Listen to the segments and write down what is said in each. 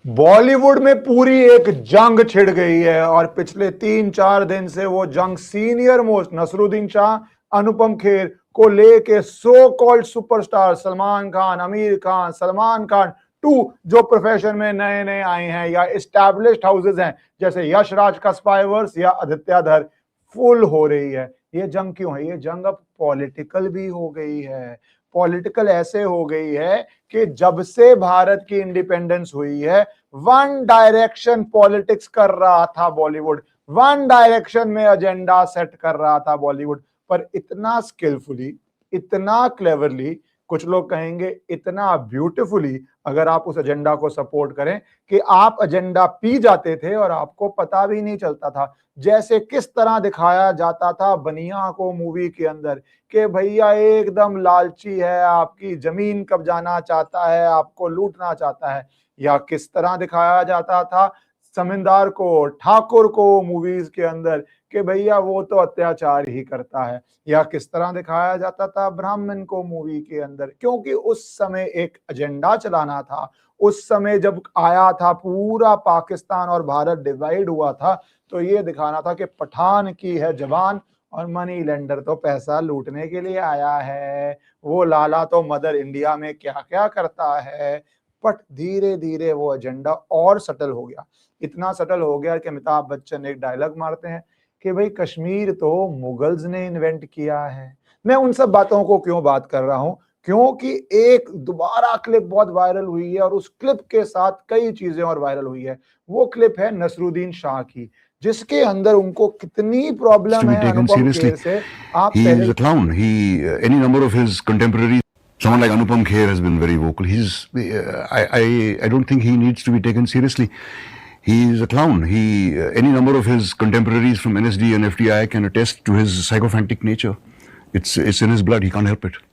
बॉलीवुड में पूरी एक जंग छिड़ गई है और पिछले 3-4 दिन से वो जंग सीनियर मोस्ट नसरुद्दीन शाह, अनुपम खेर को लेके so called superstar Salman Khan, Aamir Khan, Salman Khan टू जो प्रोफेशन में नए नए आए हैं या एस्टैब्लिश्ड हाउसेज हैं जैसे यश राज का स्पाइवर्स या आदित्य धर, फुल हो रही है। ये जंग क्यों है? ये जंग अब पॉलिटिकल भी हो गई है। पॉलिटिकल ऐसे हो गई है कि जब से भारत की इंडिपेंडेंस हुई है, वन डायरेक्शन पॉलिटिक्स कर रहा था बॉलीवुड, वन डायरेक्शन में एजेंडा सेट कर रहा था बॉलीवुड, पर इतना स्किलफुली, इतना क्लेवरली, कुछ लोग कहेंगे इतना ब्यूटीफुली, अगर आप उस एजेंडा को सपोर्ट करें कि आप एजेंडा पी जाते थे और आपको पता भी नहीं चलता था। जैसे किस तरह दिखाया जाता था बनिया को मूवी के अंदर कि भैया एकदम लालची है, आपकी जमीन कब्जाना चाहता है, आपको लूटना चाहता है। या किस तरह दिखाया जाता था जमींदार को, ठाकुर को मूवीज के अंदर कि भैया वो तो अत्याचार ही करता है। या किस तरह दिखाया जाता था ब्राह्मण को मूवी के अंदर, क्योंकि उस समय एक एजेंडा चलाना था। उस समय जब आया था पूरा पाकिस्तान और भारत डिवाइड हुआ था, तो ये दिखाना था कि पठान की है जवान और मनी लेंडर तो पैसा लूटने के लिए आया है, वो लाला तो मदर इंडिया में क्या क्या करता है। बट धीरे धीरे वो एजेंडा और सटल हो गया, इतना सटल हो गया कि अमिताभ बच्चन एक डायलॉग मारते हैं कि भाई कश्मीर तो मुगल्स ने इन्वेंट किया है। मैं उन सब बातों को क्यों बात कर रहा हूं? क्योंकि एक दोबारा क्लिप बहुत वायरल हुई है और उस क्लिप के साथ कई चीजें और वायरल हुई है। वो क्लिप है नसरुद्दीन शाह की, जिसके अंदर उनको कितनी प्रॉब्लम है अनुपम खेर से। आप He पहले is a clown. Any number of his contemporaries, someone like Anupam Kher has been very vocal. I don't think he needs to be taken seriously. He is a clown. Any number of his contemporaries from NSD and FDI can attest to his sycophantic nature. It's in his blood. He can't help it.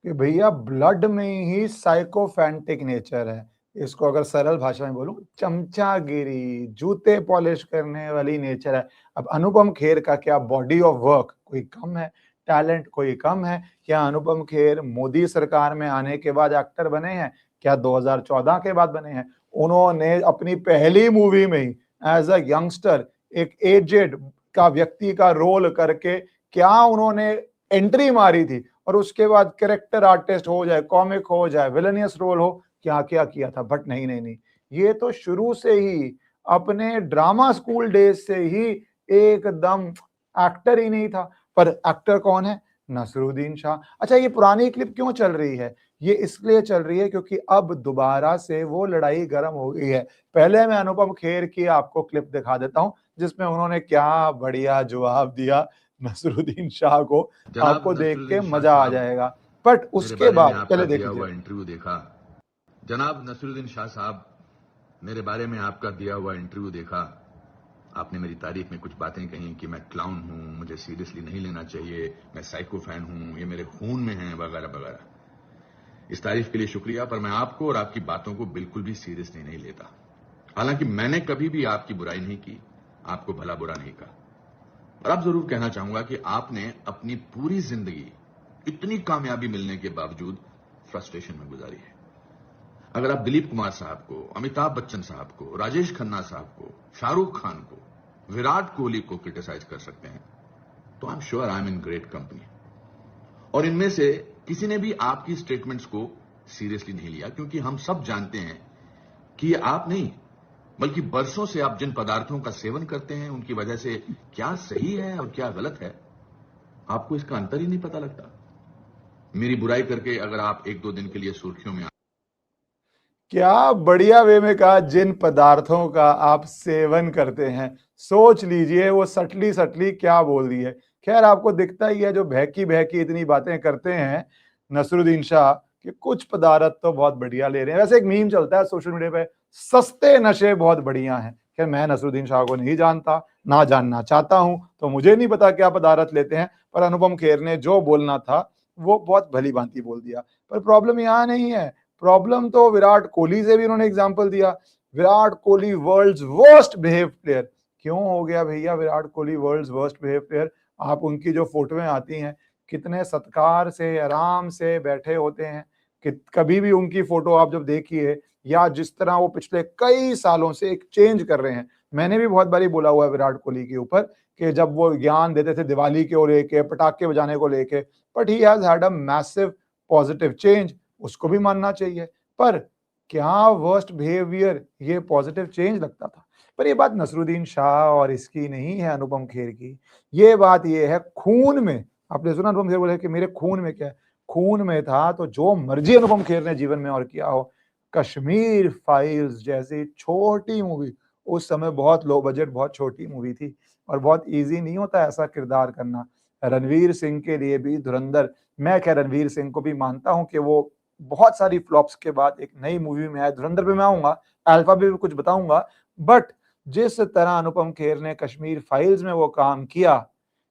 कि भैया blood में ही साइकोफैंटिक nature है। इसको अगर सरल भाषा में बोलूं, चमचागिरी, जूते पॉलिश करने वाली नेचर है। अब अनुपम खेर का क्या बॉडी ऑफ वर्क कोई कम है, टैलेंट कोई कम है? क्या अनुपम खेर मोदी सरकार में आने के बाद एक्टर बने हैं? क्या 2014 के बाद बने हैं? उन्होंने अपनी पहली मूवी में ही एज अ यंगस्टर एक एजेड का व्यक्ति का रोल करके क्या उन्होंने एंट्री मारी थी, और उसके बाद कैरेक्टर आर्टिस्ट हो जाए, कॉमिक हो जाए, विलेनियस रोल हो, क्या क्या किया था। बट नहीं नहीं नहीं, ये तो शुरू से ही अपने ड्रामा स्कूल डेज से ही एकदम एक्टर ही नहीं था। पर एक्टर कौन है? नसरुद्दीन शाह। अच्छा, ये पुरानी क्लिप क्यों चल रही है? ये इसलिए चल रही है क्योंकि अब दोबारा से वो लड़ाई गर्म हो गई है। पहले मैं अनुपम खेर की आपको क्लिप दिखा देता हूं जिसमें उन्होंने क्या बढ़िया जवाब दिया नसरुद्दीन शाह को। आपको देख के मजा आ जाएगा। बट उसके बाद पहले देख लीजिए। इंटरव्यू देखा। जनाब नसरुद्दीन शाह साहब, मेरे बारे में आपका दिया हुआ इंटरव्यू देखा। आपने मेरी तारीफ में कुछ बातें कही कि मैं क्लाउन हूं, मुझे सीरियसली नहीं लेना चाहिए, मैं साइको फैन हूं, ये मेरे खून में है, वगैरह वगैरह। इस तारीफ के लिए शुक्रिया, पर मैं आपको और आपकी बातों को बिल्कुल भी सीरियसली नहीं लेता। हालांकि मैंने कभी भी आपकी बुराई नहीं की, आपको भला बुरा नहीं कहा। और अब जरूर कहना चाहूंगा कि आपने अपनी पूरी जिंदगी इतनी कामयाबी मिलने के बावजूद फ्रस्ट्रेशन में गुजारी है। अगर आप दिलीप कुमार साहब को, अमिताभ बच्चन साहब को, राजेश खन्ना साहब को, शाहरुख खान को, विराट कोहली को क्रिटिसाइज कर सकते हैं, तो I am sure I am in great company. और इनमें से किसी ने भी आपकी स्टेटमेंट्स को सीरियसली नहीं लिया, क्योंकि हम सब जानते हैं कि ये आप नहीं बल्कि बरसों से आप जिन पदार्थों का सेवन करते हैं उनकी वजह से क्या सही है और क्या गलत है, आपको इसका अंतर ही नहीं पता लगता। मेरी बुराई करके अगर आप 1-2 दिन के लिए सुर्खियों में क्या बढ़िया वे में कहा, जिन पदार्थों का आप सेवन करते हैं। सोच लीजिए वो सटली सटली क्या बोल दी है। खैर, आपको दिखता ही है जो बहकी बहकी इतनी बातें करते हैं नसरुद्दीन शाह कि कुछ पदार्थ तो बहुत बढ़िया ले रहे हैं। वैसे एक मीम चलता है सोशल मीडिया पे, सस्ते नशे बहुत बढ़िया हैं। खैर, मैं नसरुद्दीन शाह को नहीं जानता, ना जानना चाहता हूं, तो मुझे नहीं पता क्या पदार्थ लेते हैं। पर अनुपम खेर ने जो बोलना था वो बहुत भली भांति बोल दिया। पर प्रॉब्लम यहाँ नहीं है, प्रॉब्लम तो विराट कोहली से भी उन्होंने एग्जांपल दिया। Virat Kohli world's worst behave player. क्यों हो गया भैया Virat Kohli world's worst behave player? आप उनकी जो फोटोएं आती हैं, कितने सत्कार से आराम से बैठे होते हैं। कि कभी भी उनकी फोटो आप जब देखिए, या जिस तरह वो पिछले कई सालों से एक चेंज कर रहे हैं। मैंने भी बहुत बारी बोला हुआ है विराट कोहली के ऊपर कि जब वो ज्ञान देते थे दिवाली को लेके, पटाखे बजाने को लेके, but he has had a massive positive change, उसको भी मानना चाहिए। पर क्या वर्स्ट बिहेवियर ये पॉजिटिव चेंज लगता था? पर ये बात नसरुद्दीन शाह और इसकी नहीं है, अनुपम खेर की। ये बात ये है खून में। आपने सुना अनुपम खेर बोले कि मेरे खून में क्या है? खून में था तो जो मर्जी अनुपम खेर ने जीवन में और किया हो। कश्मीर फाइल्स जैसी छोटी मूवी, उस समय बहुत लो बजट, बहुत छोटी मूवी थी और बहुत इजी नहीं होता ऐसा किरदार करना। रणवीर सिंह के लिए भी धुरंधर, मैं क्या रणवीर सिंह को भी मानता हूं कि वो बहुत सारी फ्लॉप्स के बाद एक नई मूवी में आया। धुरंधर पे मैं आऊंगा, अल्फा पे भी कुछ बताऊंगा, बट जिस तरह अनुपम खेर ने कश्मीर फाइल्स में वो काम किया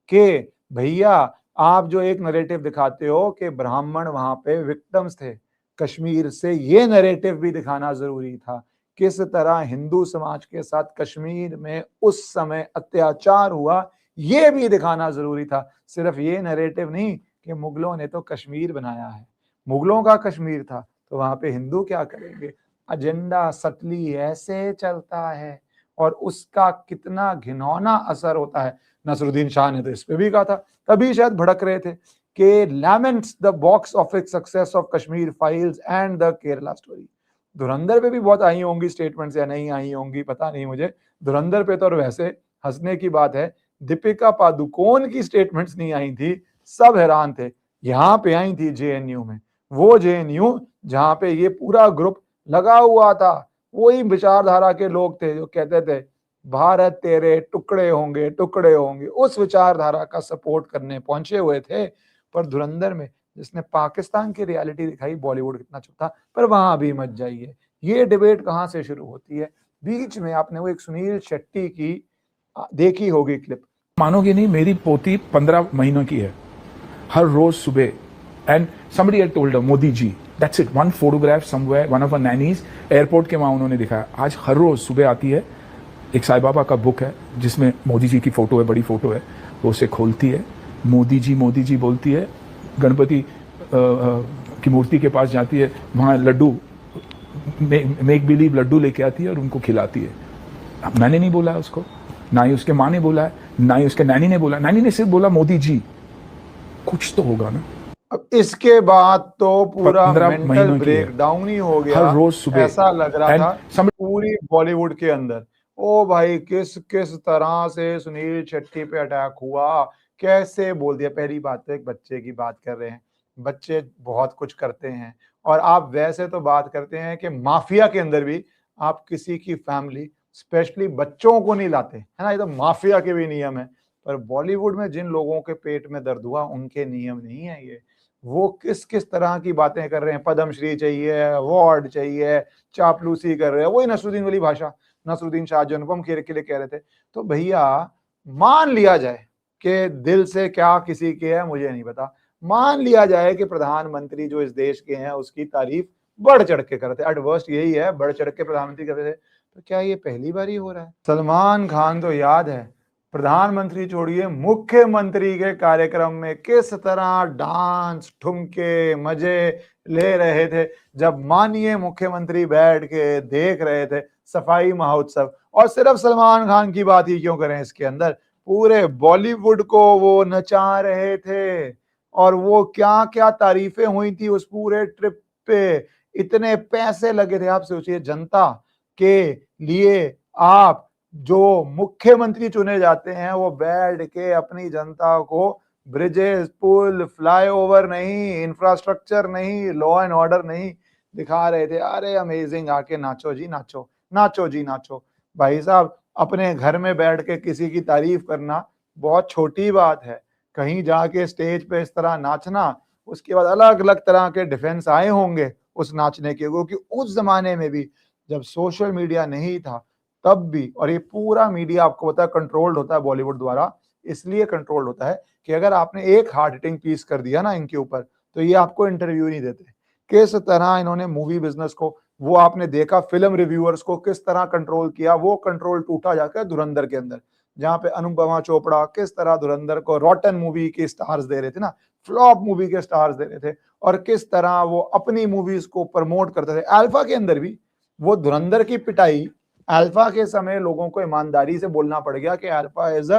कि भैया आप जो एक नैरेटिव दिखाते हो कि ब्राह्मण वहां पे विक्टिम्स थे कश्मीर से, ये नैरेटिव भी दिखाना जरूरी था। किस तरह हिंदू समाज के साथ कश्मीर में उस समय अत्याचार हुआ, ये भी दिखाना जरूरी था। सिर्फ ये नैरेटिव नहीं कि मुगलों ने तो कश्मीर बनाया है, मुगलों का कश्मीर था तो वहां पे हिंदू क्या करेंगे। एजेंडा सटली ऐसे चलता है और उसका कितना घिनौना असर होता है। नसरुद्दीन शाह ने तो इस पे भी कहा था, तभी शायद भड़क रहे थे कि laments the box office success of Kashmir files and the Kerala story. धुरंधर पे भी बहुत आई होंगी स्टेटमेंट्स या नहीं आई होंगी पता नहीं मुझे। धुरंधर पे तो और वैसे हंसने की बात है, दीपिका पादुकोण की स्टेटमेंट्स नहीं आई थी, सब हैरान थे। यहाँ पे आई थी जेएनयू में, वो जेएनयू जहाँ पे ये पूरा ग्रुप लगा हुआ था, वही विचारधारा के लोग थे जो कहते थे भारत तेरे टुकड़े होंगे टुकड़े होंगे, उस विचारधारा का सपोर्ट करने पहुंचे हुए थे। पर धुरंधर में जिसने पाकिस्तान की रियलिटी दिखाई, बॉलीवुड कितना चुप था, पर वहां भी मत जाइए। ये डिबेट कहां से शुरू होती है? बीच में आपने वो एक सुनील शेट्टी की देखी होगी क्लिप, मानोगे नहीं, मेरी पोती 15 महीनों की है। हर रोज सुबह and somebody had told her, Modi ji, that's it, one photograph somewhere, one of her nannies airport के वहां उन्होंने दिखाया। आज हर रोज सुबह आती है, एक साईं बाबा का बुक है जिसमें मोदी जी की फोटो है, बड़ी फोटो है, वो उसे खोलती है, मोदी जी बोलती है, गणपति की मूर्ति के पास जाती है, वहां लड्डू मेक बिलीव लड्डू लेके आती है और उनको खिलाती है। मैंने नहीं बोला उसको, ना ही उसके माँ ने बोला है, ना ही उसके नैनी ने बोला, नैनी ने सिर्फ बोला मोदी जी। कुछ तो होगा ना। अब इसके बाद तो पूरा 15 मेंटल महीनों की है। ब्रेक डाउन ही हो गया। हर रोज सुबह ऐसा लग रहा And था पूरी बॉलीवुड के अंदर, ओ भाई किस किस तरह से सुनील शेट्टी पे अटैक हुआ, कैसे बोल दिया। पहली बात तो एक बच्चे की बात कर रहे हैं, बच्चे बहुत कुछ करते हैं और आप वैसे तो बात करते हैं कि माफिया के अंदर भी आप किसी की फैमिली स्पेशली बच्चों को नहीं लाते, है ना, ये तो माफिया के भी नियम है। पर बॉलीवुड में जिन लोगों के पेट में दर्द हुआ उनके नियम नहीं है ये। वो किस किस तरह की बातें कर रहे हैं, पद्मश्री चाहिए, अवार्ड चाहिए, चापलूसी कर रहे हैं, वही नसरुद्दीन वाली भाषा, नसरुद्दीन शाह जो अनुपम खेर के लिए कह रहे थे। तो भैया मान लिया जाए कि दिल से क्या किसी के है मुझे नहीं पता, मान लिया जाए कि प्रधानमंत्री जो इस देश के हैं उसकी तारीफ बढ़ चढ़ के करते, एट वर्स्ट यही है, बढ़ चढ़ के प्रधानमंत्री करते थे। तो क्या ये पहली बार ही हो रहा है? सलमान खान तो याद है, प्रधानमंत्री छोड़िए मुख्यमंत्री के कार्यक्रम में किस तरह डांस ठुमके मजे ले रहे थे जब माननीय मुख्यमंत्री बैठ के देख रहे थे सफाई महोत्सव। और सिर्फ सलमान खान की बात ही क्यों करें, इसके अंदर पूरे बॉलीवुड को वो नचा रहे थे और वो क्या क्या तारीफें हुई थी उस पूरे ट्रिप पे, इतने पैसे लगे थे। आप सोचिए जनता के लिए आप जो मुख्यमंत्री चुने जाते हैं वो बैठ के अपनी जनता को ब्रिजेस, पुल, फ्लाईओवर नहीं, इंफ्रास्ट्रक्चर नहीं, लॉ एंड ऑर्डर नहीं दिखा रहे थे। अरे अमेजिंग, आके नाचो जी नाचो, नाचो जी नाचो। भाई साहब अपने घर में बैठ के किसी की तारीफ करना बहुत छोटी बात है, कहीं जाके स्टेज पे इस तरह नाचना, उसके बाद अलग अलग तरह के डिफेंस आए होंगे उस नाचने के, क्योंकि उस जमाने में भी जब सोशल मीडिया नहीं था तब भी, और ये पूरा मीडिया आपको पता है कंट्रोल्ड होता है बॉलीवुड द्वारा, इसलिए कंट्रोल्ड होता है कि अगर आपने एक हार्ड हिटिंग पीस कर दिया ना इनके ऊपर तो ये आपको इंटरव्यू नहीं देते। किस तरह इन्होंने मूवी बिजनेस को, वो आपने देखा फिल्म रिव्यूअर्स को किस तरह कंट्रोल किया, वो कंट्रोल टूटा जाकर धुरंधर के अंदर, जहां पे अनुपमा चोपड़ा किस तरह धुरंधर को रॉटन मूवी के स्टार्स दे रहे थे ना, फ्लॉप मूवी के स्टार्स दे रहे थे, और किस तरह वो अपनी मूवीज को प्रमोट करते थे। अल्फा के अंदर भी वो धुरंधर की पिटाई अल्फा के समय लोगों को ईमानदारी से बोलना पड़ गया कि alpha is a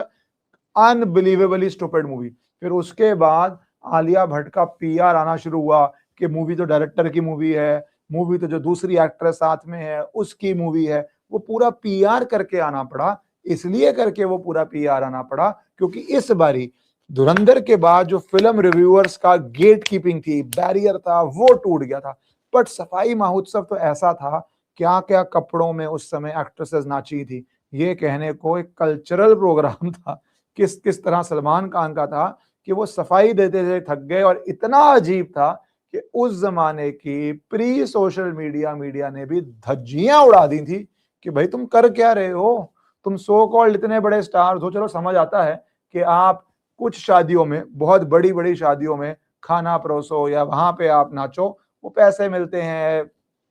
unbelievably stupid movie. फिर उसके बाद आलिया भट्ट का पीआर आना शुरू हुआ कि मूवी तो डायरेक्टर की मूवी है, मूवी तो जो दूसरी एक्ट्रेस साथ में है उसकी मूवी है। वो पूरा पीआर करके आना पड़ा, इसलिए करके वो पूरा पीआर आना पड़ा क्योंकि इस बारी धुरंधर के बाद जो फिल्म रिव्यूअर्स का गेट कीपिंग थी, बैरियर था, वो टूट गया था। बट सफाई महोत्सव तो ऐसा था, क्या क्या कपड़ों में उस समय एक्ट्रेसेस नाची थी, ये कहने को एक कल्चरल प्रोग्राम था। किस किस तरह सलमान खान का था कि वो सफाई देते थे थक गए, और इतना अजीब था कि उस जमाने की प्री सोशल मीडिया ने भी धज्जियां उड़ा दी थी कि भाई तुम कर क्या रहे हो, तुम सो कॉल्ड इतने बड़े स्टार्स हो। चलो समझ आता है कि आप कुछ शादियों में, बहुत बड़ी बड़ी शादियों में खाना परोसो या वहां पे आप नाचो, वो पैसे मिलते हैं,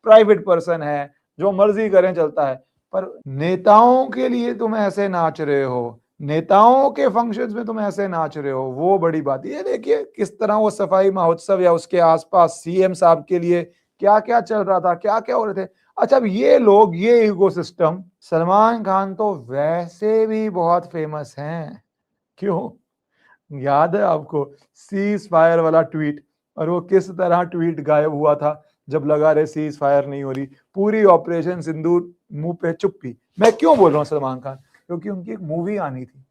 प्राइवेट पर्सन है, जो मर्जी करें चलता है। पर नेताओं के लिए तुम ऐसे नाच रहे हो, नेताओं के फंक्शंस में तुम ऐसे नाच रहे हो, वो बड़ी बात है। ये देखिए किस तरह वो सफाई महोत्सव या उसके आसपास सीएम साहब के लिए क्या क्या चल रहा था, क्या क्या हो रहे थे। अच्छा, अब ये लोग, ये इकोसिस्टम, सलमान खान तो वैसे भी बहुत फेमस हैं, क्यों? याद है आपको सीज फायर वाला ट्वीट, और वो किस तरह ट्वीट गायब हुआ था जब लगा रहे सीज फायर नहीं हो रही, पूरी ऑपरेशन सिंदूर मुंह पे चुप्पी। मैं क्यों बोल रहा हूँ सलमान खान, क्योंकि उनकी एक मूवी आनी थी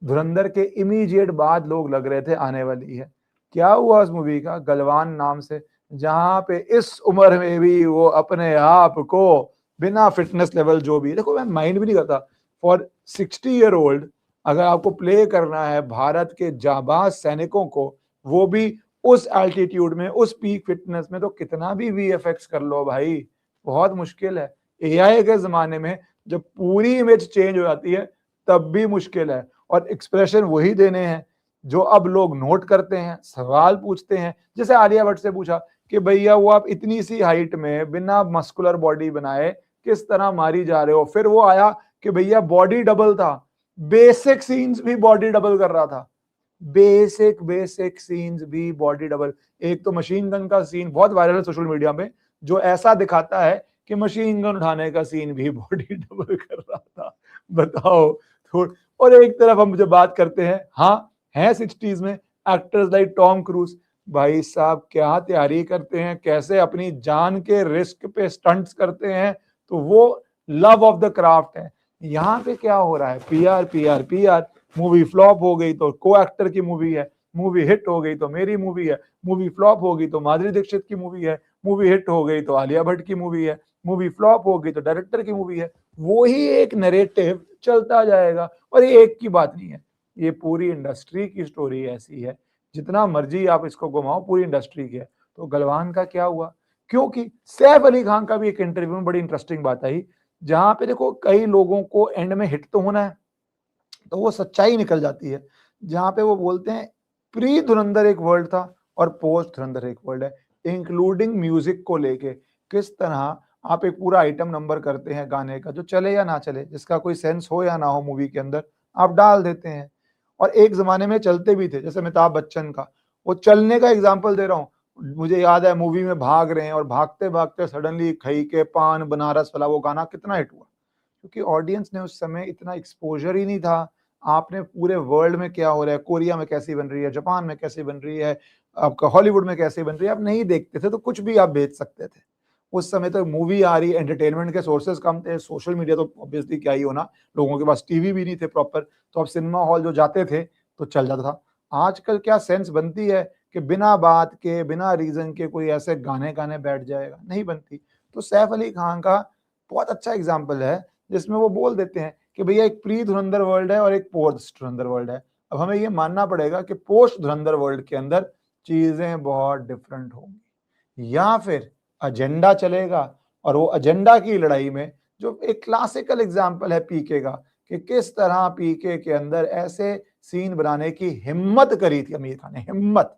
धुरंधर के इमीडिएट बाद, लोग लग रहे थे आने वाली है। क्या हुआ उस मूवी का, गलवान नाम से, जहां पे इस उम्र में भी वो अपने आप को बिना फिटनेस लेवल जो भी, देखो मैं माइंड भी नहीं करता, फॉर 60 ईयर ओल्ड अगर आपको प्ले करना है भारत के जाबाज सैनिकों को, वो भी उस एल्टीट्यूड में, उस पीक फिटनेस में, तो कितना भी वीएफएक्स कर लो भाई, बहुत मुश्किल है। एआई के जमाने में जब पूरी इमेज चेंज हो जाती है तब भी मुश्किल है, और एक्सप्रेशन वही देने हैं जो अब लोग नोट करते हैं, सवाल पूछते हैं। जैसे आलिया भट्ट से पूछा कि भैया वो आप इतनी सी हाइट में बिना मस्कुलर बॉडी बनाए किस तरह मारी जा रहे हो, फिर वो आया कि भैया बॉडी डबल था, बेसिक सीन्स भी बॉडी डबल कर रहा था, बेसिक सीन्स भी बॉडी डबल। एक तो मशीन गन का सीन बहुत वायरल है सोशल मीडिया में, जो ऐसा दिखाता है कि मशीन गन उठाने का सीन भी बॉडी डबल कर रहा था। बताओ। और एक तरफ हम जब बात करते हैं, हाँ है 60s में एक्टर्स लाइक टॉम क्रूज, भाई साहब क्या तैयारी करते हैं, कैसे अपनी जान के रिस्क पे स्टंट्स करते हैं, तो वो लव ऑफ द क्राफ्ट है। यहाँ पे क्या हो रहा है, PR PR PR. Movie flop हो गई तो को एक्टर की मूवी है, मूवी हिट हो गई तो मेरी मूवी है, मूवी फ्लॉप हो गई तो माधुरी दीक्षित की मूवी है, मूवी हिट हो गई तो आलिया भट्ट की मूवी है, मूवी फ्लॉप हो गई तो डायरेक्टर की मूवी है। वो ही एक नैरेटिव चलता जाएगा, और ये एक की बात नहीं है, ये पूरी इंडस्ट्री की स्टोरी ऐसी है, जितना मर्जी आप इसको घुमाओ, पूरी इंडस्ट्री की है। तो गलवान का क्या हुआ, क्योंकि सैफ अली खान का भी एक इंटरव्यू में बड़ी इंटरेस्टिंग बात आई, जहां पे देखो कई लोगों को एंड में हिट तो होना है, तो वो सच्चाई निकल जाती है, जहां पे वो बोलते हैं प्री धुरंधर एक वर्ल्ड था और पोस्ट धुरंधर एक वर्ल्ड है, इंक्लूडिंग म्यूजिक को लेके। किस तरह आप एक पूरा आइटम नंबर करते हैं गाने का, जो चले या ना चले, जिसका कोई सेंस हो या ना हो मूवी के अंदर, आप डाल देते हैं। और एक जमाने में चलते भी थे, जैसे अमिताभ बच्चन का, वो चलने का एग्जाम्पल दे रहा हूँ, मुझे याद है मूवी में भाग रहे हैं और भागते भागते सडनली खई के पान बनारस वाला वो गाना कितना हिट हुआ, क्योंकि ऑडियंस ने उस समय इतना एक्सपोजर ही नहीं था। आपने पूरे वर्ल्ड में क्या हो रहा है, कोरिया में कैसी बन रही है, जापान में कैसी बन रही है, आपका हॉलीवुड में कैसी बन रही है, आप नहीं देखते थे, तो कुछ भी आप बेच सकते थे। उस समय तो मूवी आ रही, एंटरटेनमेंट के सोर्सेज कम थे, सोशल मीडिया तो ऑब्वियसली क्या ही होना, लोगों के पास टीवी भी नहीं थे प्रॉपर, तो अब सिनेमा हॉल जो जाते थे तो चल जाता था। आजकल क्या सेंस बनती है कि बिना बात के, बिना रीजन के कोई ऐसे गाने गाने बैठ जाएगा, नहीं बनती। तो सैफ अली खान का बहुत अच्छा एग्जाम्पल है, जिसमें वो बोल देते हैं कि भैया एक प्री धुरंधर वर्ल्ड है और एक पोस्ट धुरंधर वर्ल्ड है। अब हमें ये मानना पड़ेगा कि पोस्ट धुरंधर वर्ल्ड के अंदर चीजें बहुत डिफरेंट होंगी, या फिर एजेंडा चलेगा, और वो एजेंडा की लड़ाई में जो एक क्लासिकल एग्जाम्पल है पीके का, कि किस तरह पीके के अंदर ऐसे सीन बनाने की हिम्मत करी थी आमिर खान ने, हिम्मत।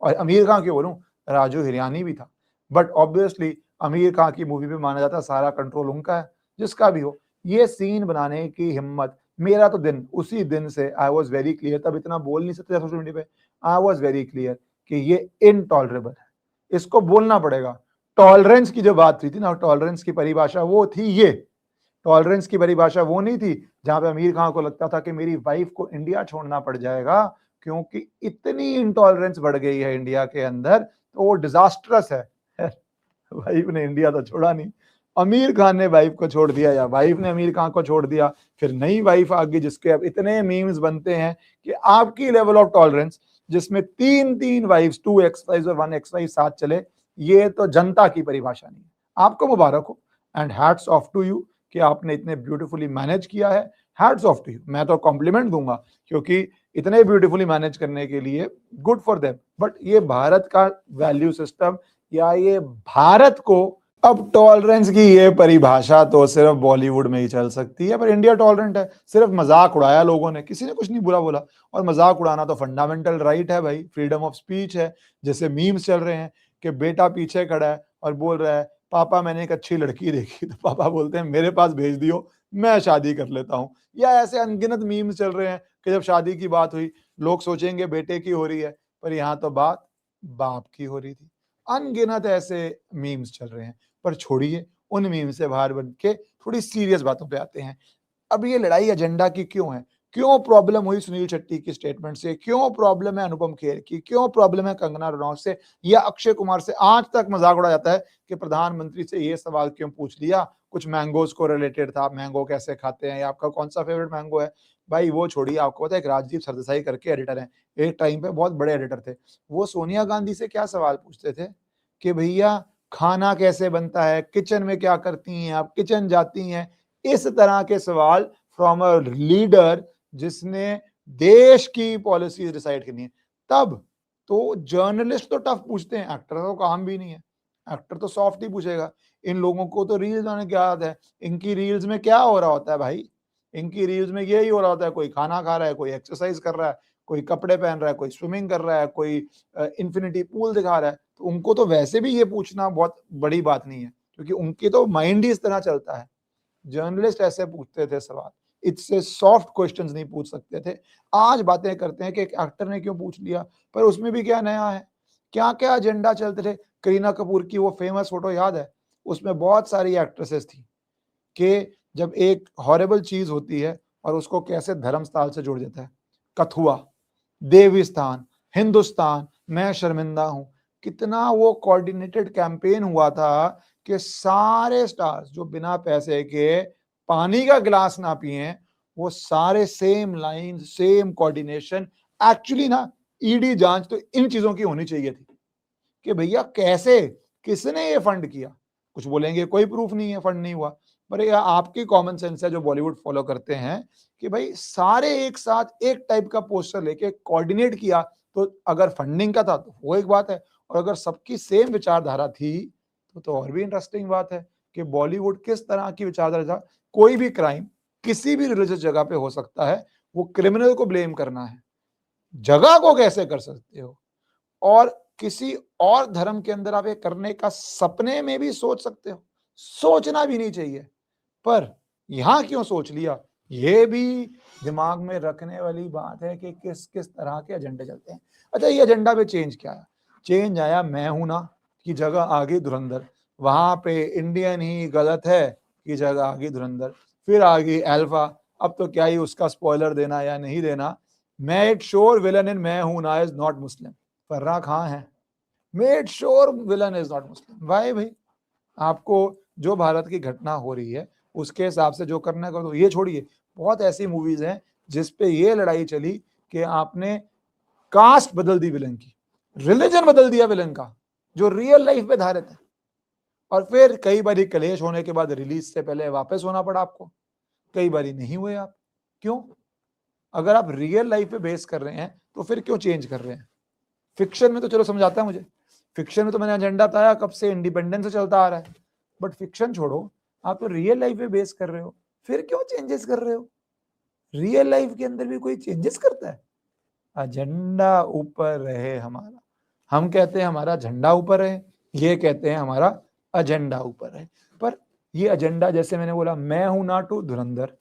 और आमिर खान क्यों बोलूं, राजू हिरियानी भी था, बट ऑब्वियसली आमिर खान की मूवी में माना जाता है सारा कंट्रोल उनका है, जिसका भी हो। ये सीन बनाने की हिम्मत, मेरा तो दिन, उसी दिन से आई वॉज वेरी क्लियर, तब इतना बोल नहीं सकते सोशल मीडिया पे, आई वॉज वेरी क्लियर कि ये इनटॉलरेबल है, इसको बोलना पड़ेगा। टॉलरेंस की जो बात हुई थी ना, टॉलरेंस की परिभाषा वो थी ये। टॉलरेंस की परिभाषा वो नहीं थी जहां पे आमिर खान को लगता था कि मेरी वाइफ को इंडिया छोड़ना पड़ जाएगा क्योंकि इतनी इंटॉलरेंस बढ़ गई है इंडिया के अंदर, तो वो डिजास्ट्रस है। वाइफ ने इंडिया तो छोड़ा नहीं, आमिर खान ने वाइफ को छोड़ दिया या वाइफ ने आमिर खान को छोड़ दिया, फिर नई वाइफ आ गई जिसके अब इतने मीम्स बनते हैं कि आपकी लेवल ऑफ टॉलरेंस जिसमें तीन वाइफ्स, 2 एक्स-वाइज और 1 एक्स-वाइज साथ चले, ये तो जनता की परिभाषा नहीं है। आपको मुबारक हो and hats off to you कि आपने इतने ब्यूटीफुली मैनेज किया है। हैट्स ऑफ टू यू, मैं तो कॉम्प्लीमेंट दूंगा क्योंकि इतने ब्यूटीफुली मैनेज करने के लिए गुड फॉर देम। बट ये भारत का वैल्यू सिस्टम या ये भारत को, अब टॉलरेंस की ये परिभाषा तो सिर्फ बॉलीवुड में ही चल सकती है, पर इंडिया टॉलरेंट है। सिर्फ मजाक उड़ाया लोगों ने, किसी ने कुछ नहीं बुरा बोला, और मजाक उड़ाना तो फंडामेंटल राइट है भाई, फ्रीडम ऑफ स्पीच है। जैसे मीम्स चल रहे हैं कि बेटा पीछे खड़ा है और बोल रहा है पापा मैंने एक अच्छी लड़की देखी, तो पापा बोलते हैं मेरे पास भेज दियो, मैं शादी कर लेता हूं। या ऐसे अनगिनत मीम्स चल रहे हैं कि जब शादी की बात हुई लोग सोचेंगे बेटे की हो रही है, पर यहां तो बात बाप की हो रही थी। अनगिनत ऐसे मीम्स चल रहे हैं, पर छोड़िए उन मीम से बाहर बन के थोड़ी सीरियस बातों पे आते हैं। अब ये लड़ाई एजेंडा की क्यों है? क्यों प्रॉब्लम हुई सुनील शेट्टी की स्टेटमेंट से? क्यों प्रॉब्लम है अनुपम खेर की? क्यों प्रॉब्लम है कंगना रनौत से या अक्षय कुमार से? आज तक मजाक उड़ाया जाता है कि प्रधानमंत्री से ये सवाल क्यों पूछ लिया, कुछ मैंगोज को रिलेटेड था, मैंगो कैसे खाते हैं या आपका कौन सा फेवरेट मैंगो है। भाई वो छोड़िए, आपको पता है एक राजदीप सरदेसाई करके एडिटर हैं, एक टाइम पे बहुत बड़े एडिटर थे, वो सोनिया गांधी से क्या सवाल पूछते थे कि भैया खाना कैसे बनता है, किचन में क्या करती हैं आप, किचन जाती हैं, इस तरह के सवाल फ्रॉम अ लीडर जिसने देश की पॉलिसी डिसाइड करनी है। तब तो जर्नलिस्ट तो टफ पूछते हैं, एक्टर तो काम भी नहीं है, एक्टर तो सॉफ्ट ही पूछेगा। इन लोगों को तो रील्स बनाने की आदत है, इनकी रील्स में क्या हो रहा होता है भाई? इनकी रील्स में यही हो रहा होता है, कोई खाना खा रहा है, कोई एक्सरसाइज कर रहा है, कोई कपड़े पहन रहा है, कोई स्विमिंग कर रहा है, कोई इंफिनिटी पूल दिखा रहा है। तो उनको तो वैसे भी ये पूछना बहुत बड़ी बात नहीं है क्योंकि उनकी तो माइंड ही इस तरह चलता है। जर्नलिस्ट ऐसे पूछते थे सवाल, इससे सॉफ्ट क्वेश्चंस नहीं पूछ सकते थे। आज बातें करते हैं कि एक एक्टर ने क्यों पूछ लिया, पर उसमें भी क्या नया है, क्या क्या एजेंडा चलते थे। करीना कपूर की वो फेमस फोटो याद है, उसमें बहुत सारी एक्ट्रेसेस थी कि जब एक हॉरेबल चीज होती है और उसको कैसे धर्मस्थल से जोड़ देता है, कथुआ, देवीस्थान, हिंदुस्तान, मैं शर्मिंदा हूं। कितना वो कोऑर्डिनेटेड कैंपेन हुआ था कि सारे स्टार्स जो बिना पैसे के पानी का गिलास ना पिए, वो सारे same line, same coordination. Actually ना ईडी जांच तो इन चीजों की होनी चाहिए थी कि भैया कैसे, किसने ये फंड किया। कुछ बोलेंगे कोई प्रूफ नहीं है, फंड नहीं हुआ, पर ये आपकी कॉमन सेंस है जो बॉलीवुड फॉलो करते हैं कि भाई सारे एक साथ एक टाइप का पोस्टर लेके कोऑर्डिनेट किया, तो अगर फंडिंग का था तो वो एक बात है, और अगर सबकी सेम विचारधारा थी तो और भी इंटरेस्टिंग बात है कि बॉलीवुड किस तरह की विचारधारा था। कोई भी क्राइम किसी भी रिलीजियस जगह पे हो सकता है, वो क्रिमिनल को ब्लेम करना है, जगह को कैसे कर सकते हो, और किसी और धर्म के अंदर आप ये करने का सपने में भी सोच सकते हो, सोचना भी नहीं चाहिए, पर यहां क्यों सोच लिया, ये भी दिमाग में रखने वाली बात है कि किस किस तरह के एजेंडे चलते हैं। अच्छा, ये एजेंडा पे चेंज क्या आया? चेंज आया मैं हूं ना की जगह आ गई धुरंधर, वहां पे इंडियन ही गलत है की जगह आ गई धुरंधर, फिर आ गई एल्फा। अब तो क्या ही उसका स्पॉइलर देना या नहीं देना। मेड श्योर विलन इन मैं हूं ना इज नॉट मुस्लिम, फर्रा खां है। Made sure villain is not Muslim. भाई आपको जो भारत की घटना हो रही है उसके हिसाब से जो करना कर दो। ये छोड़िए, बहुत ऐसी मूवीज हैं जिसपे ये लड़ाई चली कि आपने कास्ट बदल दी विलन की, रिलीजन बदल दिया विलन का, जो रियल लाइफ पे आधारित है, और फिर कई बारी कलेश होने के बाद रिलीज से पहले वापस होना पड़ा आपको, कई बारी नहीं हुए आप। क्यों? अगर आप रियल लाइफ पे बेस कर रहे हैं तो फिर क्यों चेंज कर रहे हैं? फिक्शन में तो चलो समझाता है मुझे, फिक्शन में तो मैंने एजेंडा बताया कब से, इंडिपेंडेंस से चलता आ रहा है, बट फिक्शन छोड़ो, आप तो रियल लाइफ पे बेस कर रहे हो, फिर क्यों चेंजेस कर रहे हो? रियल लाइफ के अंदर भी कोई चेंजेस करता है? एजेंडा ऊपर रहे हमारा, हम कहते हैं हमारा झंडा ऊपर है, ये कहते हैं हमारा एजेंडा ऊपर है। पर ये एजेंडा, जैसे मैंने बोला, मैं हूं ना टू धुरंधर,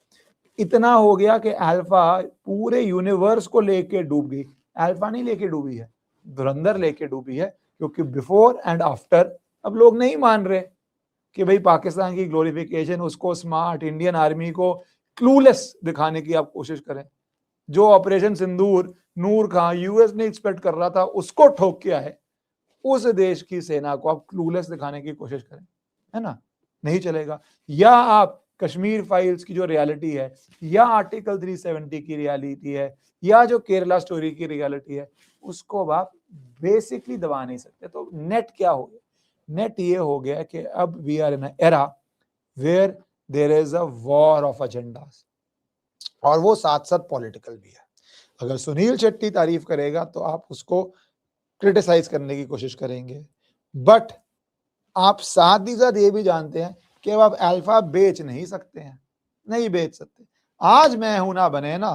इतना हो गया कि अल्फा पूरे यूनिवर्स को लेके डूब गई। अल्फा नहीं लेके डूबी है, धुरंधर लेके डूबी है, क्योंकि बिफोर एंड आफ्टर अब लोग नहीं मान रहे कि भाई पाकिस्तान की ग्लोरिफिकेशन, उसको स्मार्ट, इंडियन आर्मी को क्लूलेस दिखाने की आप कोशिश करें। जो ऑपरेशन सिंदूर नूर खान यूएस ने एक्सपेक्ट कर रहा था उसको ठोक के आए, उस देश की सेना को आप क्लूलेस दिखाने की कोशिश करें, है ना, नहीं चलेगा। या आप कश्मीर फाइल्स की जो रियलिटी है, या आर्टिकल 370 की रियलिटी है, या जो केरला स्टोरी की रियलिटी है, उसको अब आप बेसिकली दबा नहीं सकते। तो नेट क्या हो गया? नेट ये हो गया कि अब we are in era where there is a war of agendas, और वो साथ साथ पॉलिटिकल भी है। अगर सुनील शेट्टी तारीफ करेगा तो आप उसको क्रिटिसाइज करने की कोशिश करेंगे, बट आप साथ ही साथ ये भी जानते हैं कि अब आप अल्फा बेच नहीं सकते हैं, नहीं बेच सकते। आज मैं हूं ना बने ना,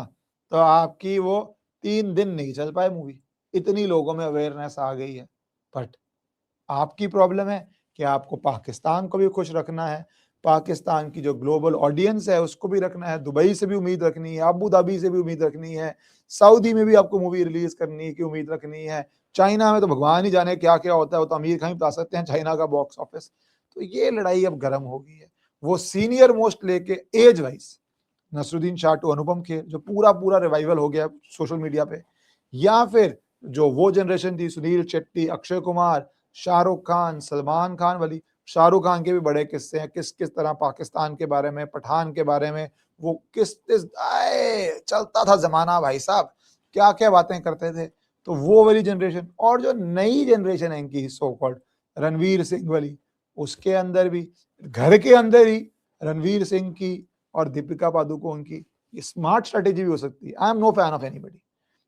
तो आपकी वो 3 दिन नहीं चल पाए मूवी, इतनी लोगों में अवेयरनेस आ गई है। बट आपकी प्रॉब्लम है कि आपको पाकिस्तान को भी खुश रखना है, पाकिस्तान की जो ग्लोबल ऑडियंस है उसको भी रखना है, दुबई से भी उम्मीद रखनी है, अबू धाबी से भी उम्मीद रखनी है, सऊदी में भी आपको मूवी रिलीज करने की उम्मीद रखनी है, चाइना में तो भगवान ही जाने क्या क्या होता है, वो तो आमिर खान ही बता सकते हैं चाइना का बॉक्स ऑफिस। तो ये लड़ाई अब गर्म हो गई है, वो सीनियर मोस्ट लेके age wise Naseeruddin Shah to Anupam Kher जो पूरा पूरा रिवाइवल हो गया सोशल मीडिया पे, या फिर जो वो जनरेशन थी सुनील शेट्टी, अक्षय कुमार, शाहरुख खान, सलमान खान वाली। शाहरुख खान के भी बड़े किस्से हैं, किस किस तरह पाकिस्तान के बारे में, पठान के बारे में, वो किस किस चलता था जमाना भाई साहब, क्या क्या बातें करते थे। तो वो वाली जनरेशन, और जो नई जनरेशन है इनकी सो कॉल्ड रणवीर सिंह वाली, उसके अंदर भी घर के अंदर ही रणवीर सिंह की और दीपिका पादुकोण की स्मार्ट स्ट्रेटेजी भी हो सकती है। I am no fan of anybody.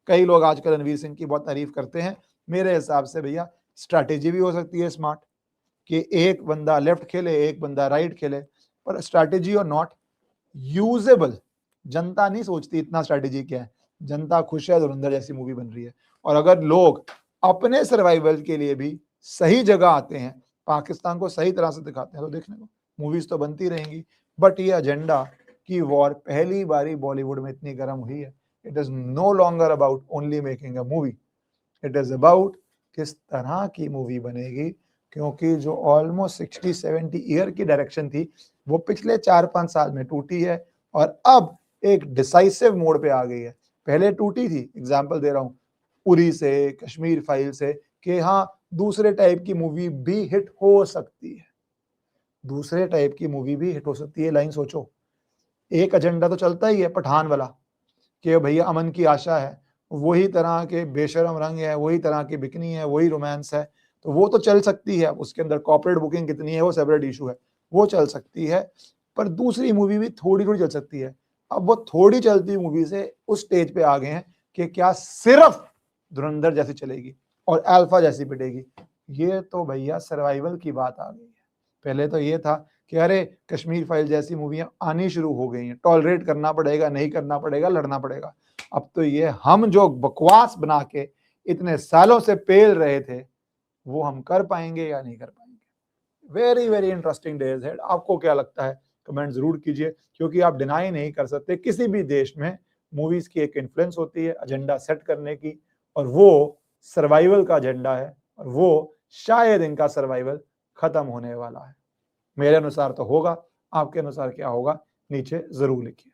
कई लोग आजकल रणवीर सिंह की बहुत तारीफ करते हैं, मेरे हिसाब से भैया स्ट्रैटेजी भी हो सकती है स्मार्ट, कि एक बंदा लेफ्ट खेले एक बंदा राइट खेले, पर स्ट्रैटेजी और नॉट यूजेबल। जनता नहीं सोचती इतना स्ट्रैटेजी क्या है, जनता खुश है धुरंधर जैसी मूवी बन रही है। और अगर लोग अपने सर्वाइवल के लिए भी सही जगह आते हैं, पाकिस्तान को सही तरह से दिखाते हैं, तो देखने को मूवीज तो बनती रहेंगी। बट ये एजेंडा की वॉर पहली बारी बॉलीवुड में इतनी गर्म हुई है। It is no longer about only making a movie, it is about किस तरह की मूवी बनेगी, क्योंकि जो ऑलमोस्ट 60-70 ईयर की डायरेक्शन थी वो पिछले 4-5 साल में टूटी है, और अब एक डिसाइसिव मोड पे आ गई है। पहले टूटी थी, एग्जांपल दे रहा हूं उरी से, कश्मीर फाइल से, कि हाँ दूसरे टाइप की मूवी भी हिट हो सकती है, दूसरे टाइप की मूवी भी हिट हो सकती है। लाइन सोचो, एक एजेंडा तो चलता ही है पठान वाला कि भैया अमन की आशा है, वही तरह के बेशरम रंग है, वही तरह की बिकनी है, वही रोमांस है, तो वो तो चल सकती है। उसके अंदर कॉर्पोरेट बुकिंग कितनी है वो सेपरेट इशू है, वो चल सकती है। पर दूसरी मूवी भी थोड़ी थोड़ी चल सकती है। अब वो थोड़ी चलती मूवी से उस स्टेज पे आ गए हैं कि क्या सिर्फ धुरंधर जैसी चलेगी और अल्फा जैसी पिटेगी। ये तो भैया सर्वाइवल की बात आ गई है। पहले तो ये था कि अरे कश्मीर फाइल जैसी मूवियां आनी शुरू हो गई हैं, टॉलरेट करना पड़ेगा, नहीं करना पड़ेगा, लड़ना पड़ेगा। अब तो ये हम जो बकवास बना के इतने सालों से पेल रहे थे वो हम कर पाएंगे या नहीं कर पाएंगे। वेरी वेरी इंटरेस्टिंग डेज है। आपको क्या लगता है कमेंट जरूर कीजिए, क्योंकि आप डिनाई नहीं कर सकते किसी भी देश में मूवीज की एक इन्फ्लुएंस होती है एजेंडा सेट करने की, और वो सर्वाइवल का एजेंडा है, और वो शायद इनका सर्वाइवल खत्म होने वाला है। मेरे अनुसार तो होगा, आपके अनुसार क्या होगा नीचे जरूर लिखिए।